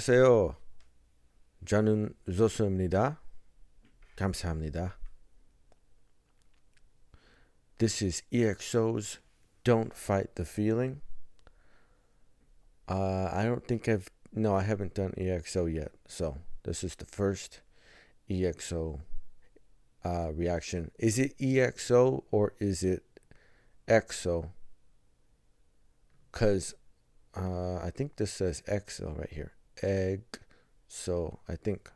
안녕하세요. 저는 여보세요입니다. 감사합니다. This is EXO's Don't Fight the Feeling. I don't think I haven't done EXO yet. So this is the first EXO reaction. Is it EXO or is it EXO? Because I think this says EXO right here. Egg. So I think.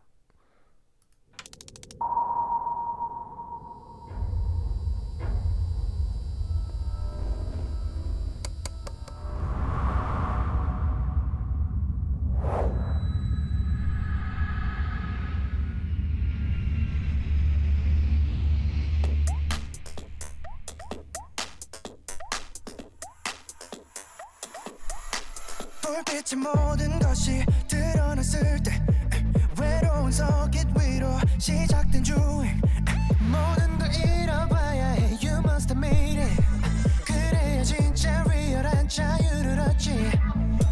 불빛의 모든 것이 드러났을 때 외로운 서킷 위로 시작된 주행 모든 걸 잃어봐야 해 You must have made it 그래야 진짜 리얼한 자유를 얻지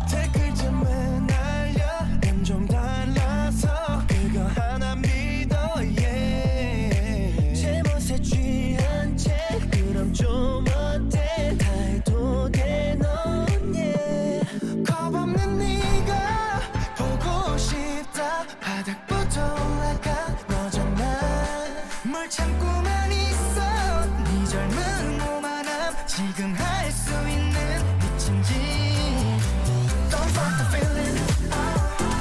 댓글쯤은 날려 난 좀 달라서 그거 하나 믿어 yeah 제멋에 취한 채 그럼 좀 어때 다 해도 돼 넌 yeah 겁없는 네가 보고 싶다 바닥부터 올라가 너잖아 뭘 참고만 있어 네 젊은 오만함 지금 할 수 있는 미친 짓 Don't fight the feeling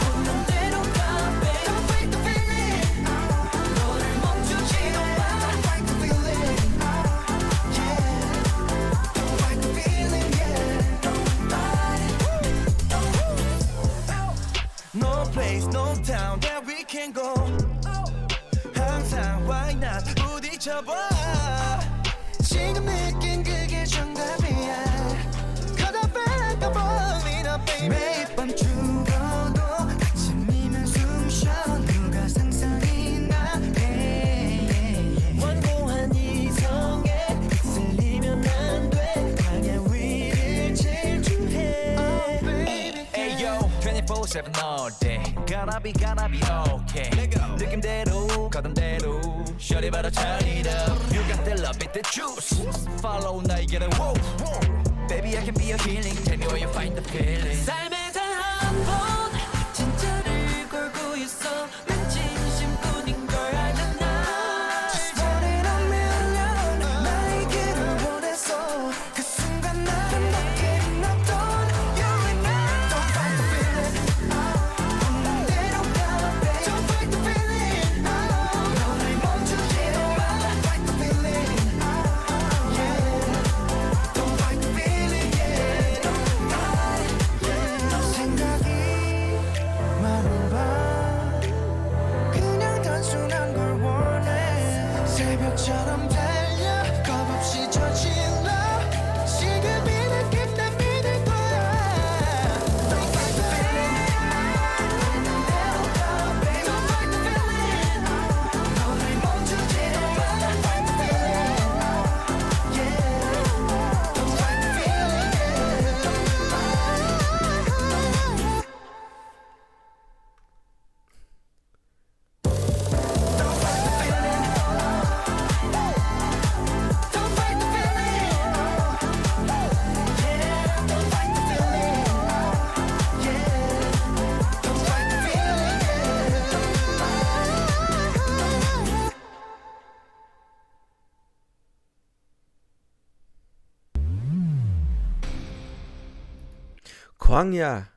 없는 대로 가 babe Don't fight the feeling 너를 멈추지도 마 Don't fight the feeling yeah Don't fight the feeling yeah Don't fight No place no town that we can go 항상 why not 부딪혀봐 지금 느낀 그게 정답이야 Cause I feel like I'm falling up baby 매일 밤 죽어도 아침이면 숨쉬어 누가 상상이 나 완고한 이성에 휩쓸리면 안돼 강한 위를 질주해 Oh baby Ayo 24/7 all day Gotta be okay 느낌대로 가던대로 Shorty 바로 turn it up You got the love it the juice Follow 나의 길을 whoa Baby I can be your healing Tell me where you find the feeling 삶에 단 한 번 진짜를 걸고 있어 난 진심뿐인 걸 알잖아 Just one in a million 나의 길을 원해서 그 순간 나를 맡긴 어떤 You and I Don't fight the feeling 없는 대로 가 babe Don't fight the feeling 너를 멈추지도 마 Don't fight the feeling yeah Don't fight the feeling yeah Don't fight 너 생각이 많은 밤 그냥 단순한 걸 원해 새벽처럼 달려 겁없이 저질러 지금 이 느낌 난 믿을 거야 Don't fight the feeling 없는 대로 가 babe Don't fight the feeling 너를 멈추지도 마 Don't fight the feeling yeah Don't fight the feeling yeah Don't fight the feeling Don't fight the feeling yeah Don't fight the feeling yeah Don't fight the feeling yeah 광야.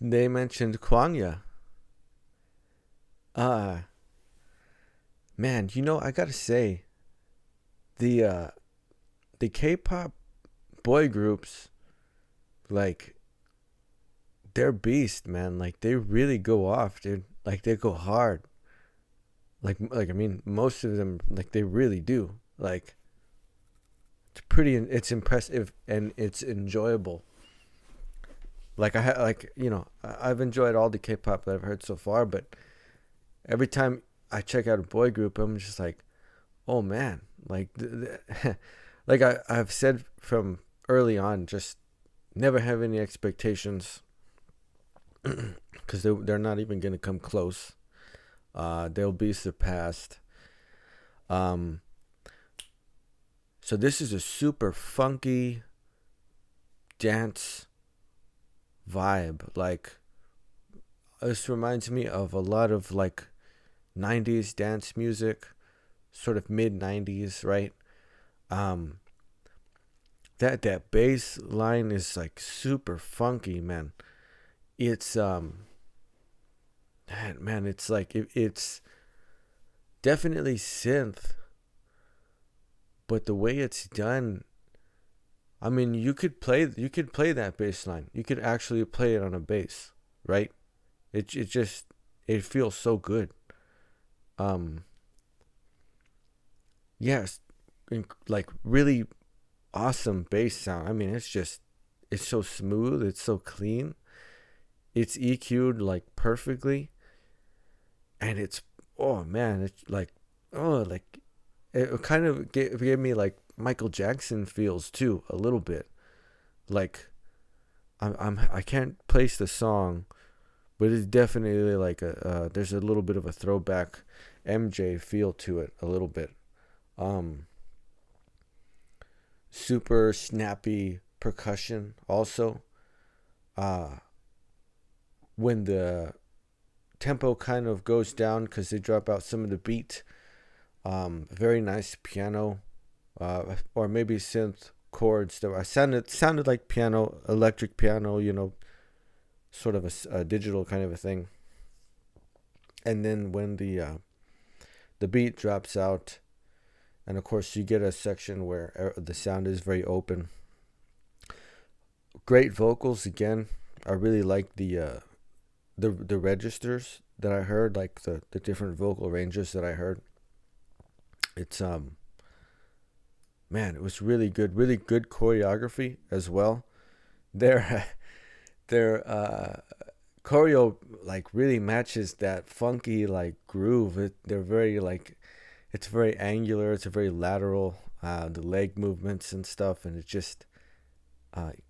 They mentioned Kwangya. Man, I gotta say, the K-pop boy groups, like, they're beast, man. Like, they really go off, dude. Like, they go hard. Like I mean, most of them, like, they really do. Like, it's impressive and it's enjoyable. Like I've enjoyed all the K-pop that I've heard so far, but every time I check out a boy group, I'm just like, oh man, like, like I've said from early on, just never have any expectations because they're not even gonna come close. They'll be surpassed. So this is a super funky dance vibe. Like, this reminds me of a lot of like 90s dance music, sort of mid 90s, right? That bass line is like super funky, man. It's it's like it's definitely synth, but the way it's done, I mean, you could play that bass line. You could actually play it on a bass, right? It feels so good. Yes, like really awesome bass sound. I mean, it's so smooth, it's so clean. It's EQ'd like perfectly. And it's, oh man, it's like, it kind of gave me like Michael Jackson feels too, a little bit. Like, I can't place the song, but it's definitely like there's a little bit of a throwback MJ feel to it, a little bit. Super snappy percussion also. When the tempo kind of goes down because they drop out some of the beat, very nice piano, or maybe synth chords that sounded like piano, electric piano, sort of a digital kind of a thing. And then when the beat drops out, and of course you get a section where the sound is very open. Great vocals again. I really like the registers that I heard, like the different vocal ranges that I heard. It's man, it was really good choreography as well. Their choreo like really matches that funky like groove. They're very like, it's very angular, it's a very lateral, the leg movements and stuff, and it just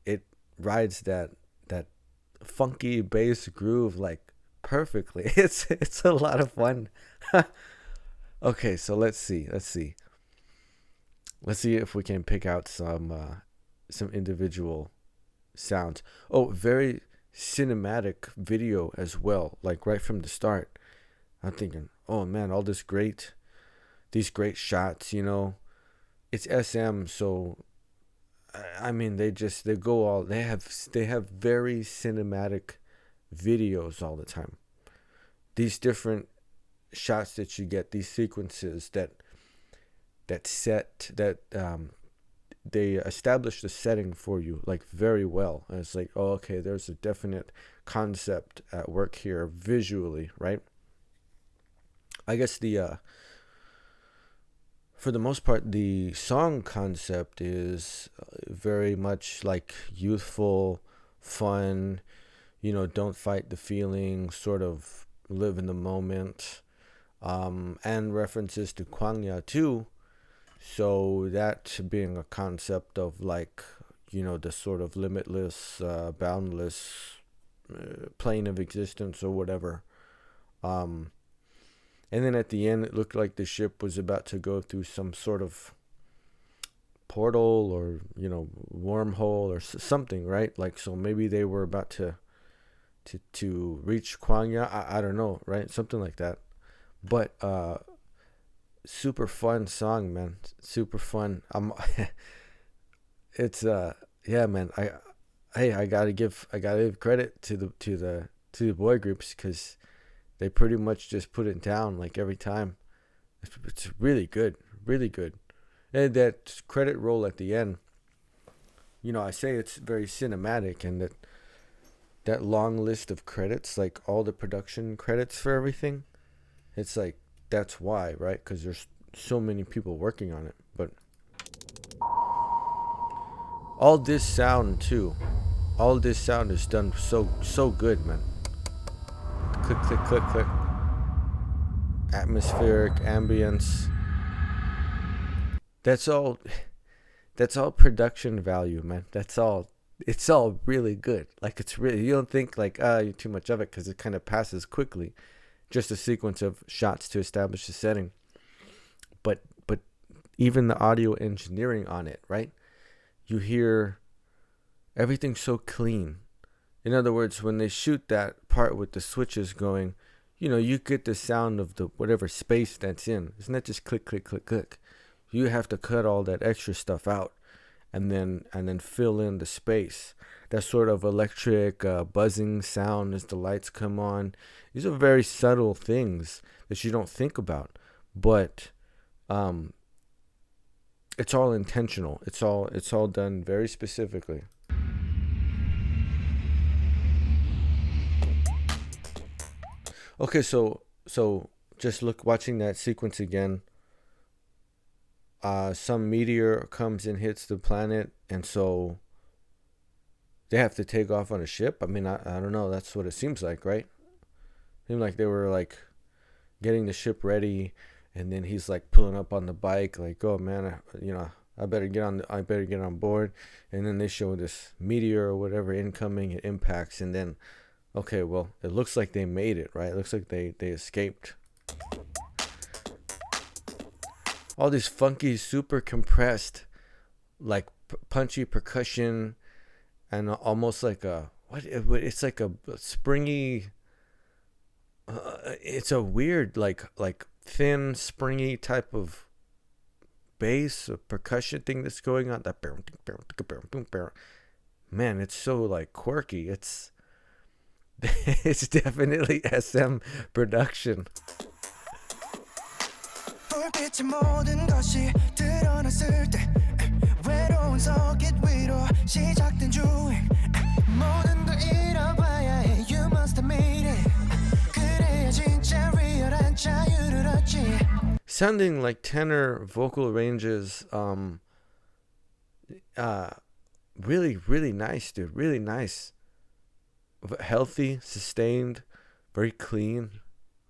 it rides that funky bass groove like perfectly. It's a lot of fun. Okay, so let's see if we can pick out some individual sounds. Oh, very cinematic video as well, like right from the start. I'm thinking, oh man, all these great shots, it's SM, so I mean, they have very cinematic videos all the time. These different shots that you get, these sequences that they establish the setting for you like very well. And it's like, oh, okay, there's a definite concept at work here visually, right? I guess for the most part, the song concept is very much like youthful, fun, don't fight the feeling, sort of live in the moment, and references to Kwangya too. So that being a concept of like, the sort of limitless, boundless plane of existence or whatever. And then at the end, it looked like the ship was about to go through some sort of portal or, wormhole or something, right? Like, so maybe they were about to reach Kwangya. I don't know, right? Something like that. But super fun song, man. Super fun. It's yeah, man. I gotta give credit to the boy groups, because they pretty much just put it down like every time. It's really good. And that credit roll at the end, I say it's very cinematic, and that long list of credits, like all the production credits for everything, it's like, that's why, right? Because there's so many people working on it. But all this sound is done so good, man. Click, click, click, click. Atmospheric, ambience. That's all production value, man. That's all it's all really good. Like it's really, you don't think like you're too much of it because it kind of passes quickly. Just a sequence of shots to establish the setting. But even the audio engineering on it, right? You hear everything so clean. In other words, when they shoot that part with the switches going, you get the sound of the whatever space that's in. It's not just click, click, click, click. You have to cut all that extra stuff out and then fill in the space. That sort of electric buzzing sound as the lights come on. These are very subtle things that you don't think about, but it's all intentional. It's all done very specifically. Okay, so just watching that sequence again. Some meteor comes and hits the planet, and so they have to take off on a ship. I mean, I don't know. That's what it seems like, right? It seemed like they were like getting the ship ready, and then he's like pulling up on the bike, like, "Oh man, I better get on board." And then they show this meteor or whatever incoming. It impacts, and then, okay, well, it looks like they made it, right? It looks like they escaped. All these funky, super compressed, like punchy percussion, and almost like it's like a springy. It's a weird, like thin, springy type of bass or percussion thing that's going on. Man, it's so like quirky. It's definitely SM production. 불빛의 모든 것이 드러났을 때 외로운 서킷 위로 시작된 주행 모든 걸 잃어봐야 해 You must have made it 그래야 진짜 리얼한 자유를 얻지 Sounding like tenor vocal ranges, really, really nice, dude. Really nice. Healthy, sustained, very clean,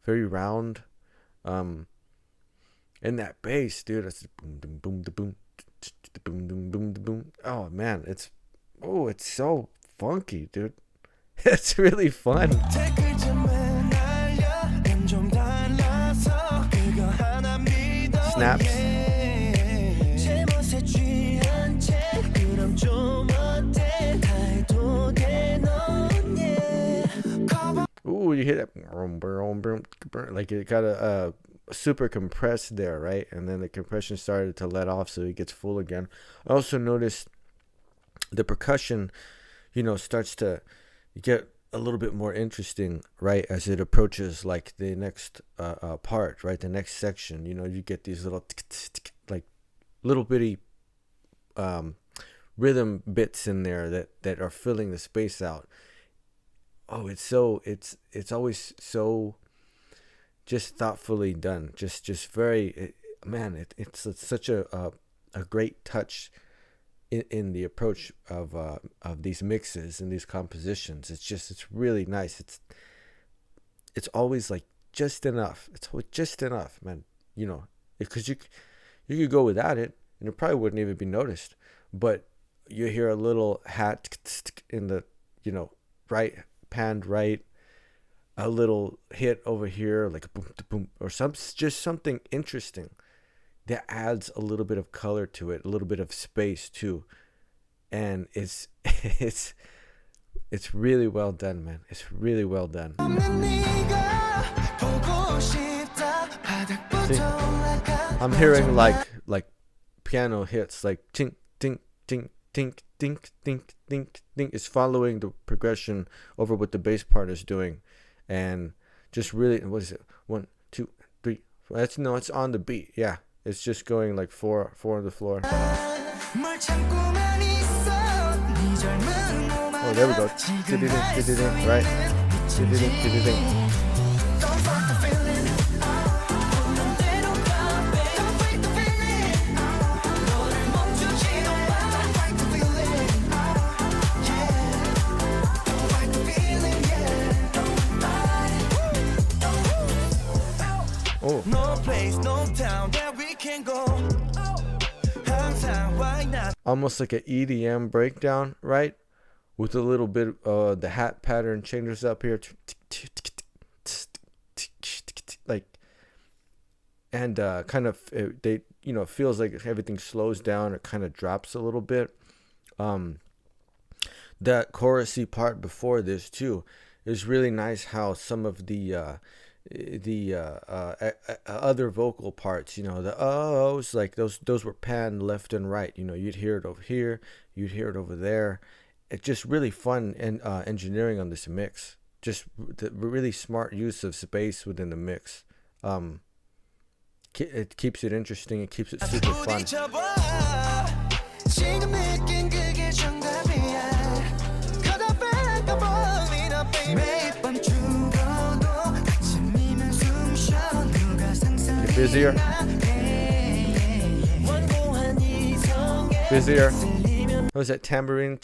very round. And that bass, dude, it's boom, boom, boom, boom, boom, boom, boom, boom. Oh man, it's so funky, dude. It's really fun. Snaps. Ooh, you hear that? Like it got a super compressed there, right? And then the compression started to let off, so it gets full again. I also noticed the percussion, starts to get a little bit more interesting, right, as it approaches like the next part, right, the next section. You get these little like little bitty rhythm bits in there that are filling the space out. Oh, it's always so just thoughtfully done, just very, man, it's such a great touch in the approach of these mixes and these compositions. It's really nice. It's always like just enough. It's always just enough, man. Because you could go without it and it probably wouldn't even be noticed. But you hear a little hat in the right, panned right, a little hit over here, like a boom, boom, or just something interesting that adds a little bit of color to it, a little bit of space too, and it's really well done, man. It's really well done. See, I'm hearing like piano hits, like tink, tink, tink, tink, tink, tink, tink, tink. It's following the progression over what the bass part is doing. And just really, what is it? 1, 2, 3. It's on the beat. Yeah, it's just going like four on the floor. Oh, there we go. Right. Oh. No place, no town that we can go. Almost like an EDM breakdown, right? with a little bit the hat pattern changes up here, like, and kind of they it feels like everything slows down or kind of drops a little bit. That chorusy part before this too is really nice. How some of the other vocal parts, the ohs, like those were panned left and right. You'd hear it over here, you'd hear it over there. It's just really fun and engineering on this mix. Just the really smart use of space within the mix. It keeps it interesting. It keeps it super fun. Get busier. Busier. What was that tambourine?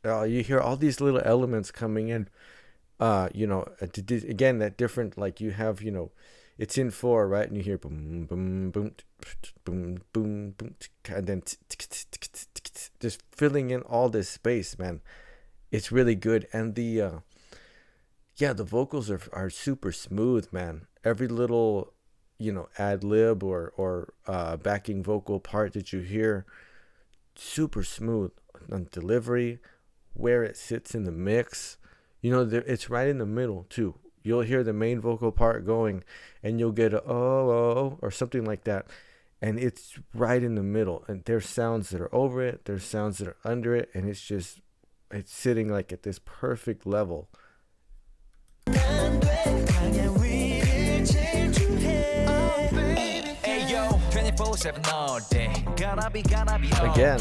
You hear all these little elements coming in. Again, that different, like you have, it's in 4, right? And you hear boom, boom, boom, boom, boom, boom, and then just filling in all this space, man. It's really good. And the vocals are super smooth, man. Every little, ad lib or backing vocal part that you hear, super smooth on delivery, where it sits in the mix. It's right in the middle too. You'll hear the main vocal part going, and you'll get a oh or something like that, and it's right in the middle. And there's sounds that are over it, there's sounds that are under it, and it's sitting like at this perfect level. Again.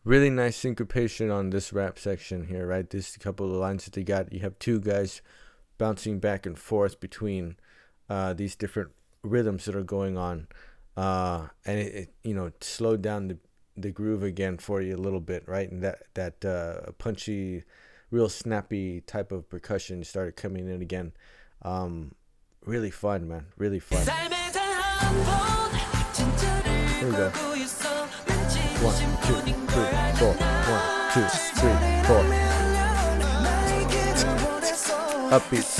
Really nice syncopation on this rap section here, right? This couple of lines that they got. You have two guys bouncing back and forth between these different rhythms that are going on, and it slowed down the groove again for you a little bit, right? And that punchy, real snappy type of percussion started coming in again. Really fun, man. Really fun. Here we go. 1, 2, 3, 4. 1, 2, 3, 4. Upbeats.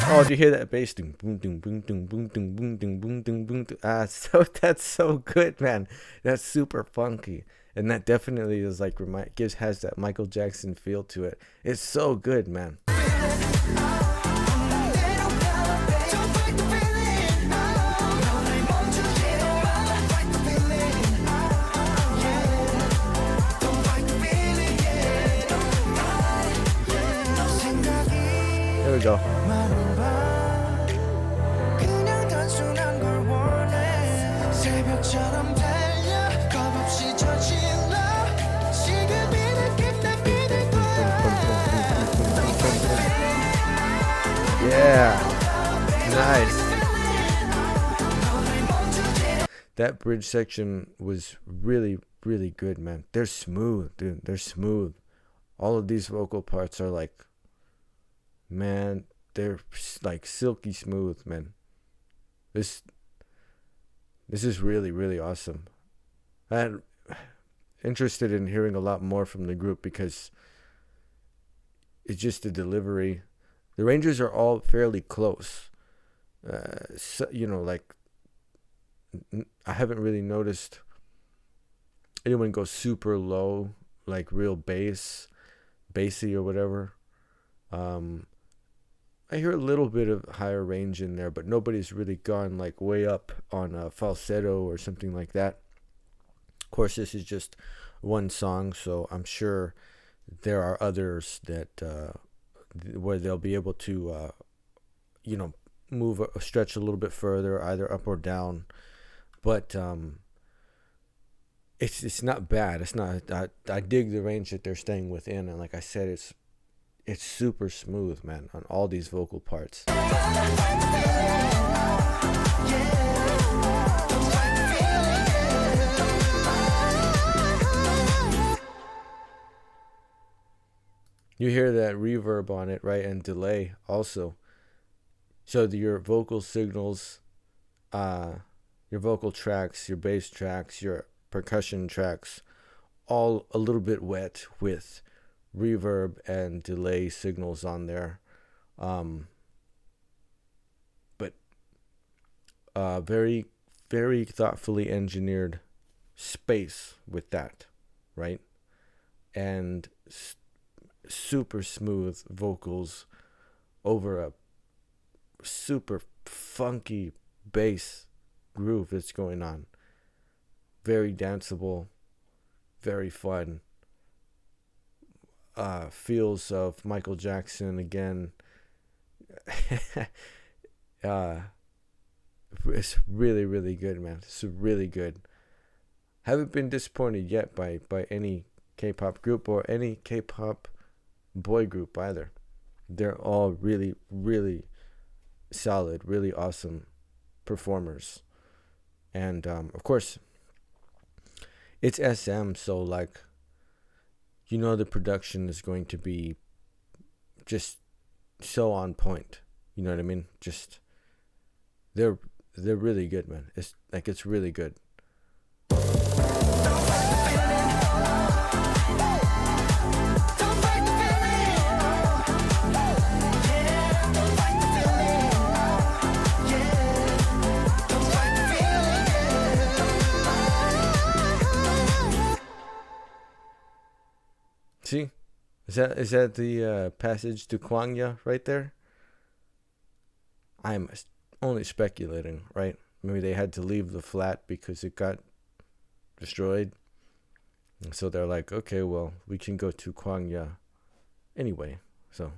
Oh, did you hear that bass? Boom, boom, boom, boom, boom, boom, boom, boom, boom, boom, boom. That's so good, man. That's super funky, and that definitely is like has that Michael Jackson feel to it. It's so good, man. There we go. Yeah, nice. That bridge section was really, really good, man. They're smooth, dude. They're smooth. All of these vocal parts are like, man, they're like silky smooth, man. This is really, really awesome. I'm interested in hearing a lot more from the group because it's just the delivery. The ranges are all fairly close. Like I haven't really noticed anyone go super low, like real bassy or whatever. I hear a little bit of higher range in there, but nobody's really gone like way up on a falsetto or something like that. Of course, this is just one song, so I'm sure there are others that where they'll be able to move a stretch a little bit further, either up or down. But it's not bad. It's not. I dig the range that they're staying within, and like I said, it's super smooth, man, on all these vocal parts. You hear that reverb on it, right? And delay also. So your vocal signals, your vocal tracks, your bass tracks, your percussion tracks, all a little bit wet with reverb and delay signals on there. But very, very thoughtfully engineered space with that, right? And super smooth vocals over a super funky bass groove that's going on. Very danceable, very fun. Feels of Michael Jackson again. It's really, really good, man. It's really good. Haven't been disappointed yet by any K-pop group or any K-pop boy group either. They're all really, really solid, really awesome performers. And of course, it's SM, so like, you know, the production is going to be just so on point. You know what I mean? Just they're really good, man. It's really good. See, is that the passage to Kwangya right there? I'm only speculating, right? Maybe they had to leave the flat because it got destroyed, and so they're like, okay, well, we can go to Kwangya anyway. So,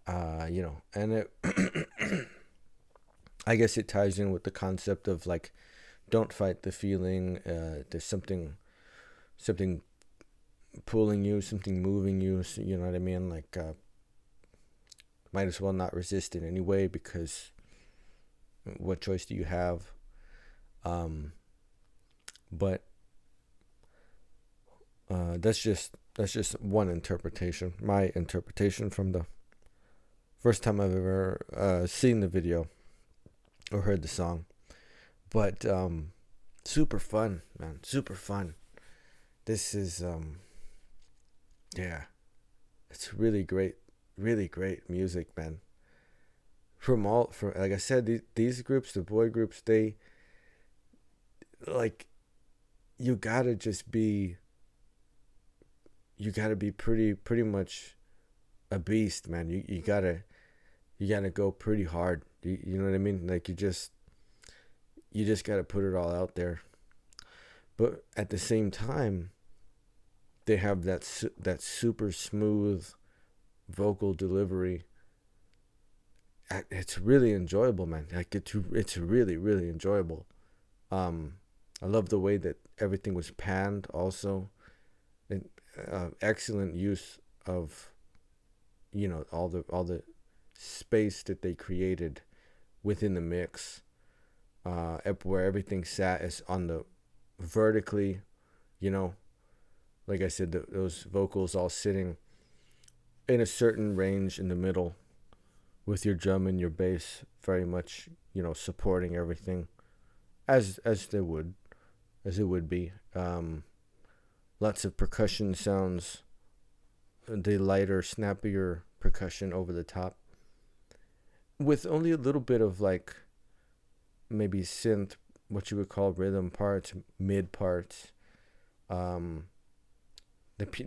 you know, and it I guess it ties in with the concept of like, don't fight the feeling. There's something pulling you, something moving you, so, you know what I mean? Like, might as well not resist in any way, because what choice do you have? But that's just one interpretation, my interpretation from the first time I've ever seen the video or heard the song. But super fun, man, super fun. This is yeah, it's really great music, man. From like I said, these groups, the boy groups, they like, you gotta be pretty much a beast, man. You gotta go pretty hard. You know what I mean? Like, you just gotta put it all out there. But at the same time, they have that super smooth vocal delivery. It's really enjoyable, man. Like, it's really, really enjoyable. I love the way that everything was panned also. And excellent use of, you know, all the space that they created within the mix, where everything sat is on the vertically, you know, like I said, those vocals all sitting in a certain range in the middle, with your drum and your bass very much, you know, supporting everything as it would be. Lots of percussion sounds, the lighter, snappier percussion over the top, with only a little bit of like maybe synth, what you would call rhythm parts, mid parts.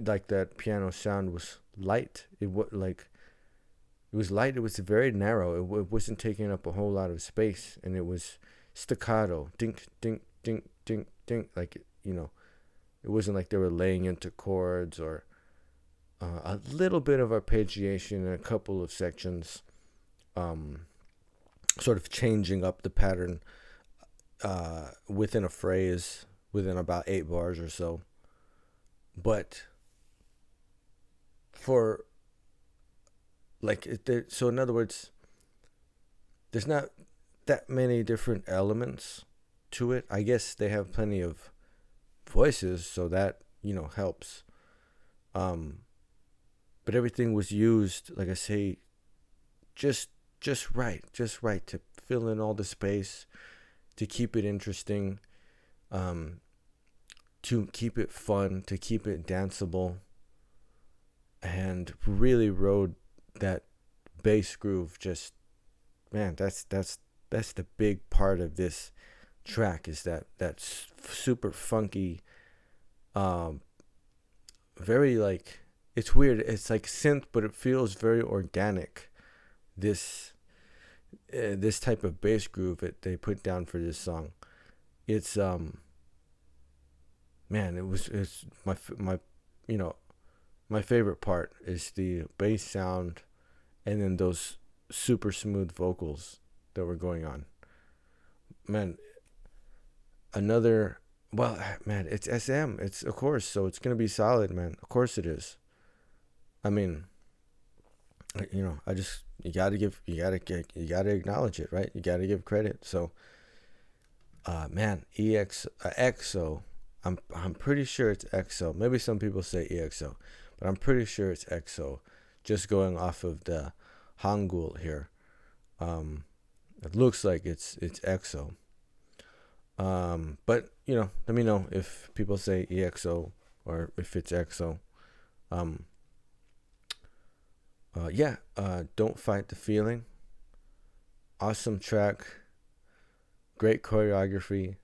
Like that piano sound was light. It was light. It was very narrow. It wasn't taking up a whole lot of space, and it was staccato, dink, dink, dink, dink, dink. Like, you know, it wasn't like they were laying into chords, or a little bit of arpeggiation in a couple of sections, sort of changing up the pattern within a phrase, within about 8 bars or so. But for like, so in other words, there's not that many different elements to it. I guess they have plenty of voices, so that, you know, helps. but everything was used, like I say, just right to fill in all the space, to keep it interesting, to keep it fun, to keep it danceable, and really rode that bass groove. Just, man, that's the big part of this track, is that super funky, very, like, it's weird, it's like synth, but it feels very organic, this type of bass groove that they put down for this song. It's man, it's my my favorite part is the bass sound, and then those super smooth vocals that were going on. Man, it's SM. It's, of course, so it's gonna be solid, man. Of course it is. I mean, you gotta acknowledge it, right? You gotta give credit. So, man, EXO. I'm pretty sure it's EXO. Maybe some people say EXO, but I'm pretty sure it's EXO. Just going off of the Hangul here, it looks like it's EXO. But let me know if people say EXO or if it's EXO. Don't Fight the Feeling. Awesome track. Great choreography.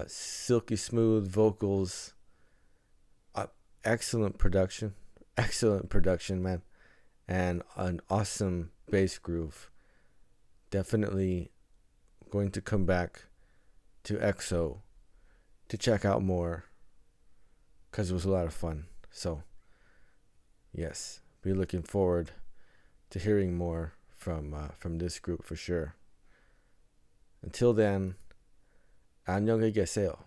Silky smooth vocals. Excellent production, man, and an awesome bass groove. Definitely going to come back to EXO to check out more, because it was a lot of fun. So, yes, be looking forward to hearing more from this group for sure. Until then, 안녕히 계세요.